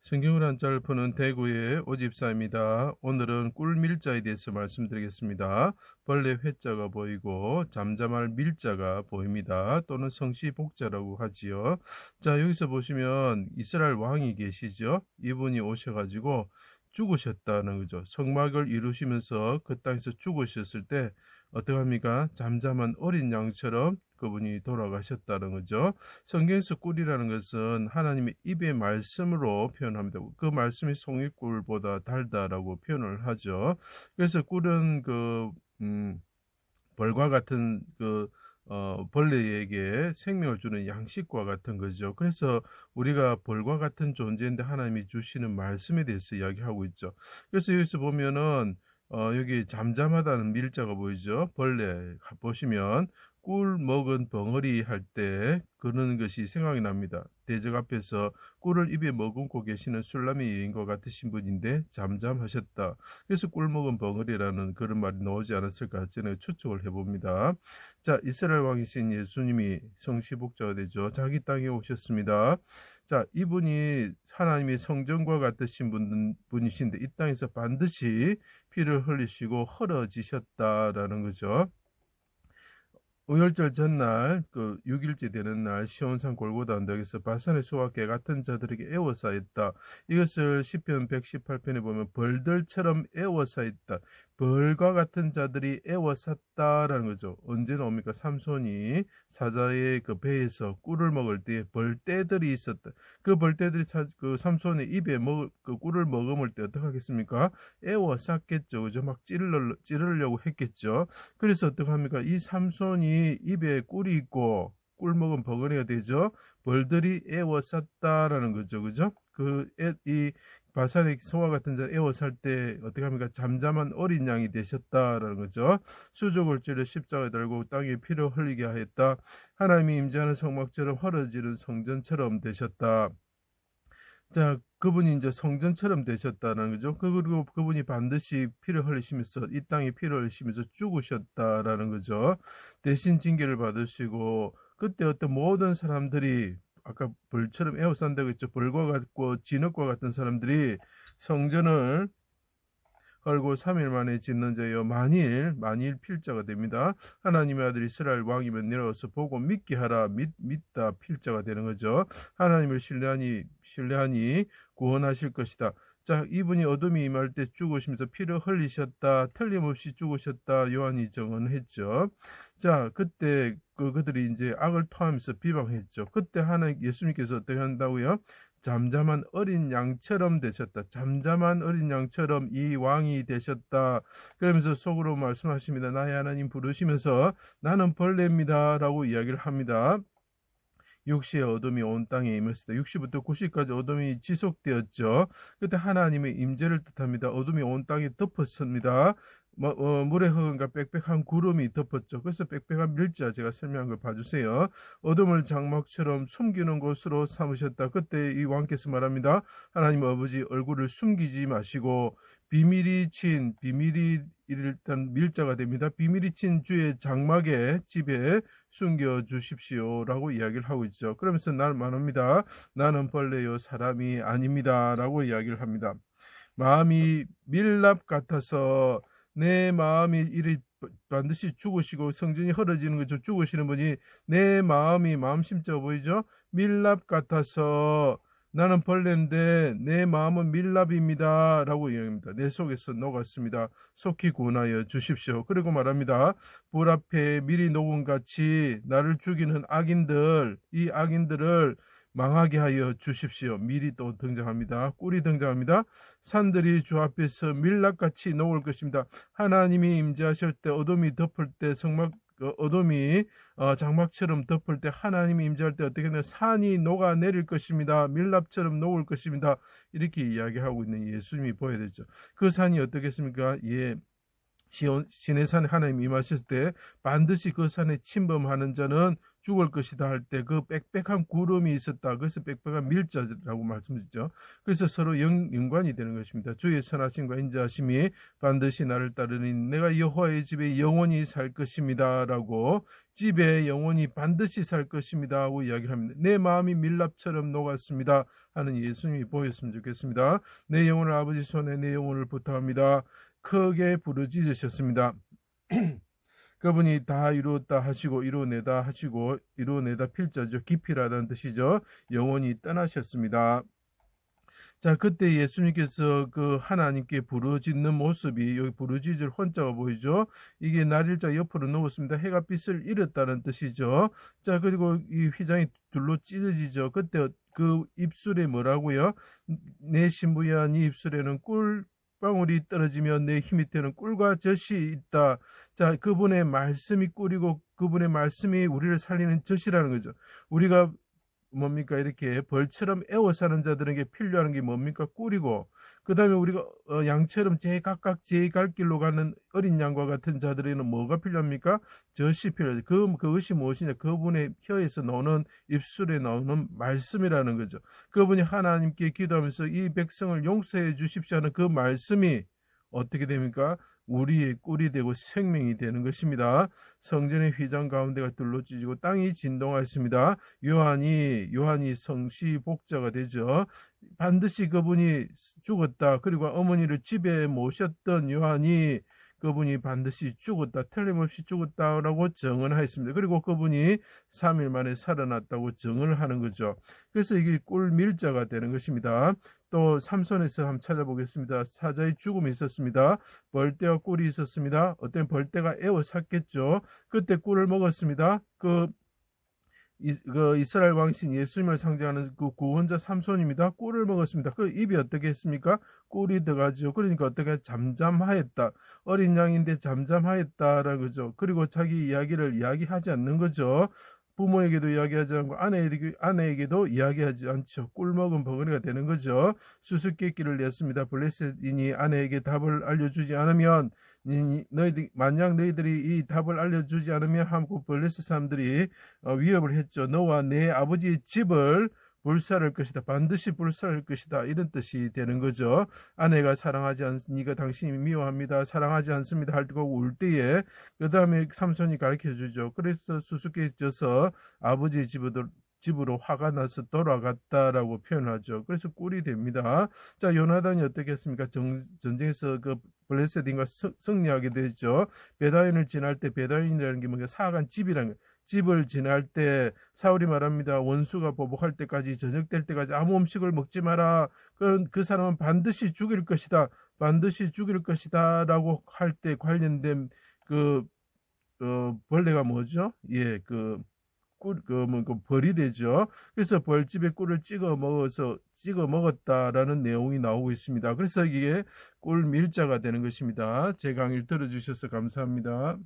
성경을 한자를 푸는 대구의 오집사입니다. 오늘은 꿀밀자에 대해서 말씀드리겠습니다. 벌레 회자가 보이고 잠잠할 밀자가 보입니다. 또는 성시복자라고 하지요. 자, 여기서 보시면 이스라엘 왕이 계시죠. 이분이 오셔가지고 죽으셨다는 거죠. 성막을 이루시면서 그 땅에서 죽으셨을 때 어떡합니까? 잠잠한 어린 양처럼 그분이 돌아가셨다는 거죠. 성경에서 꿀이라는 것은 하나님의 입의 말씀으로 표현합니다. 그 말씀이 송이꿀보다 달다라고 표현을 하죠. 그래서 꿀은 벌과 같은 벌레에게 생명을 주는 양식과 같은 거죠. 그래서 우리가 벌과 같은 존재인데 하나님이 주시는 말씀에 대해서 이야기하고 있죠. 그래서 여기서 보면은 여기 잠잠하다는 밀자가 보이죠. 벌레 보시면 꿀 먹은 벙어리 할 때 그런 것이 생각이 납니다. 대적 앞에서 꿀을 입에 머금고 계시는 술람의 여인과 같으신 분인데 잠잠하셨다. 그래서 꿀 먹은 벙어리라는 그런 말이 나오지 않았을까 저는 추측을 해봅니다. 자, 이스라엘 왕이신 예수님이 성시복자가 되죠. 자기 땅에 오셨습니다. 자, 이분이 하나님의 성전과 같으신 분이신데 이 땅에서 반드시 피를 흘리시고 헐어지셨다라는 거죠. 오열절 전날 6일째 되는 날 시온산 골고다 언덕에서 바산의 소와 개 같은 자들에게 애워싸였다. 이것을 시편 118편에 보면 벌들처럼 애워싸였다. 벌과 같은 자들이 애워쌌다라는 거죠. 언제 나옵니까? 삼손이 사자의 그 배에서 꿀을 먹을 때 벌떼들이 있었다. 그 벌떼들이 그 삼손의 입에 그 꿀을 머금을 때 어떻게 하겠습니까? 애워쌌겠죠. 그죠? 막 찌르려고 했겠죠. 그래서 어떡합니까? 이 삼손이 입에 꿀이 있고 꿀 먹은 버거리가 되죠. 벌들이 애워쌌다라는 거죠. 그죠? 이 바산의 소와 같은 자 애워살 때 어떻게 합니까? 잠잠한 어린 양이 되셨다라는 거죠. 수족을 찌르 십자가에 달고 땅에 피를 흘리게 하였다. 하나님이 임재하는 성막처럼 헐어지는 성전처럼 되셨다. 자, 그분이 이제 성전처럼 되셨다는 거죠. 그리고 그분이 반드시 피를 흘리시면서 이 땅에 피를 흘리시면서 죽으셨다라는 거죠. 대신 징계를 받으시고 그때 어떤 모든 사람들이 아까 벌처럼 에워싼다고 했죠. 벌과 같고 진흙과 같은 사람들이 성전을 헐고 3일 만에 짓는 자여 만일 필자가 됩니다. 하나님의 아들 이스라엘 왕이면 내려와서 보고 믿게 하라. 믿다 필자가 되는 거죠. 하나님을 신뢰하니 구원하실 것이다. 자, 이분이 어둠이 임할 때 죽으시면서 피를 흘리셨다. 틀림없이 죽으셨다. 요한이 증언했죠. 자, 그때 그들이 이제 악을 토하면서 비방했죠. 그때 예수님께서 어떻게 한다고요? 잠잠한 어린 양처럼 되셨다. 잠잠한 어린 양처럼 이 왕이 되셨다. 그러면서 속으로 말씀하십니다. 나의 하나님 부르시면서 나는 벌레입니다. 라고 이야기를 합니다. 육시의 어둠이 온 땅에 임했을 때 60부터 90까지 어둠이 지속되었죠. 그때 하나님의 임재를 뜻합니다. 어둠이 온 땅에 덮었습니다. 물의 흑은과 빽빽한 구름이 덮었죠. 그래서 빽빽한 밀자 제가 설명한 걸 봐주세요. 어둠을 장막처럼 숨기는 곳으로 삼으셨다. 그때 이 왕께서 말합니다. 하나님 아버지 얼굴을 숨기지 마시고 비밀이 일단 밀자가 됩니다. 비밀이 친 주의 장막에 집에 숨겨 주십시오라고 이야기를 하고 있죠. 그러면서 날 말합니다. 나는 벌레요 사람이 아닙니다. 라고 이야기를 합니다. 마음이 밀랍 같아서 내 마음이 이리 반드시 죽으시고 성전이 헐어지는 거죠. 죽으시는 분이 내 마음이 마음 심자 보이죠? 밀랍 같아서 나는 벌레인데 내 마음은 밀랍입니다. 라고 이야기합니다. 내 속에서 녹았습니다. 속히 구원하여 주십시오. 그리고 말합니다. 불 앞에 미리 녹은 같이 나를 죽이는 이 악인들을 망하게 하여 주십시오. 밀이 또 등장합니다. 꿀이 등장합니다. 산들이 주 앞에서 밀랍같이 녹을 것입니다. 하나님이 임재하실 때 어둠이 덮을 때 어둠이 장막처럼 덮을 때 하나님이 임재할 때 어떻게 되나 산이 녹아내릴 것입니다. 밀랍처럼 녹을 것입니다. 이렇게 이야기하고 있는 예수님이 보여야 되죠. 그 산이 어떻겠습니까? 예, 시내 산에 하나님이 임하셨을 때 반드시 그 산에 침범하는 자는 죽을 것이다 할 때 그 빽빽한 구름이 있었다. 그래서 빽빽한 밀자라고 말씀드렸죠. 그래서 서로 연관이 되는 것입니다. 주의 선하심과 인자하심이 반드시 나를 따르니 내가 여호와의 집에 영원히 살 것입니다라고, 집에 영원히 반드시 살 것입니다 하고 이야기를 합니다. 내 마음이 밀랍처럼 녹았습니다 하는 예수님이 보였으면 좋겠습니다. 내 영혼을 아버지 손에 내 영혼을 부탁합니다. 크게 부르짖으셨습니다. 그분이 다 이루었다 하시고 이루어내다 하시고, 이루어내다 필자죠. 기필하다는 뜻이죠. 영원히 떠나셨습니다. 자, 그때 예수님께서 그 하나님께 부르짖는 모습이, 여기 부르짖을 혼자가 보이죠. 이게 날일자 옆으로 놓았습니다. 해가 빛을 잃었다는 뜻이죠. 자, 그리고 이 휘장이 둘로 찢어지죠. 그때 그 입술에 뭐라고요? 내 신부야 네 입술에는 꿀 방울이 떨어지며 내 힘 밑에는 꿀과 젖이 있다. 자, 그분의 말씀이 꿀이고 그분의 말씀이 우리를 살리는 젖이라는 거죠. 우리가 뭡니까? 이렇게 벌처럼 애워 사는 자들에게 필요한 게 뭡니까? 꿀이고, 그 다음에 우리가 양처럼 각각 제 갈 길로 가는 어린 양과 같은 자들에게는 뭐가 필요합니까? 젖이 필요하죠. 그것이 무엇이냐? 그분의 혀에서 나오는, 입술에 나오는 말씀이라는 거죠. 그분이 하나님께 기도하면서 이 백성을 용서해 주십시오 하는 그 말씀이 어떻게 됩니까? 우리의 꿀이 되고 생명이 되는 것입니다. 성전의 휘장 가운데가 둘로 찢어지고 땅이 진동하였습니다. 요한이 성시 복자가 되죠. 반드시 그분이 죽었다. 그리고 어머니를 집에 모셨던 요한이 그분이 반드시 죽었다, 틀림없이 죽었다라고 증언하였습니다. 그리고 그분이 3일 만에 살아났다고 증언을 하는 거죠. 그래서 이게 꿀밀자가 되는 것입니다. 또 삼손에서 한번 찾아보겠습니다. 사자의 죽음이 있었습니다. 벌떼와 꿀이 있었습니다. 어떤 벌떼가 애워 샀겠죠. 그때 꿀을 먹었습니다. 그 이스라엘 왕신 예수님을 상징하는 그 구원자 삼손입니다. 꿀을 먹었습니다. 그 입이 어떻게 했습니까? 꿀이 들어가죠. 그러니까 어떻게 잠잠하였다. 어린 양인데 잠잠하였다라는 거죠. 그리고 자기 이야기를 이야기하지 않는 거죠. 부모에게도 이야기하지 않고 아내에게도 이야기하지 않죠. 꿀 먹은 버거리가 되는 거죠. 수수께끼를 냈습니다. 블레셋인이 아내에게 답을 알려주지 않으면, 만약 너희들이 이 답을 알려주지 않으면 하고 블레셋 사람들이 위협을 했죠. 너와 내 아버지의 집을 불살할 것이다. 반드시 불살할 것이다. 이런 뜻이 되는 거죠. 아내가 사랑하지 않으니까 당신이 미워합니다. 사랑하지 않습니다. 할 때고 울 때에 그 다음에 삼손이 가르쳐 주죠. 그래서 수수께끼져서 아버지의 집으로 화가 나서 돌아갔다라고 표현하죠. 그래서 꿀이 됩니다. 자, 요나단이 어떻게 했습니까? 전쟁에서 그 블레셋인과 승리하게 되죠. 베다인을 지날 때, 베다인이라는 게 뭔가 사악한 집이라는 거예요. 집을 지날 때 사울이 말합니다. 원수가 보복할 때까지, 저녁될 때까지 아무 음식을 먹지 마라. 그 사람은 반드시 죽일 것이다. 반드시 죽일 것이다. 라고 할 때 관련된 그 벌레가 뭐죠? 예, 그 벌이 되죠. 그래서 벌집에 꿀을 찍어 먹었다라는 내용이 나오고 있습니다. 그래서 이게 꿀밀자가 되는 것입니다. 제 강의를 들어주셔서 감사합니다.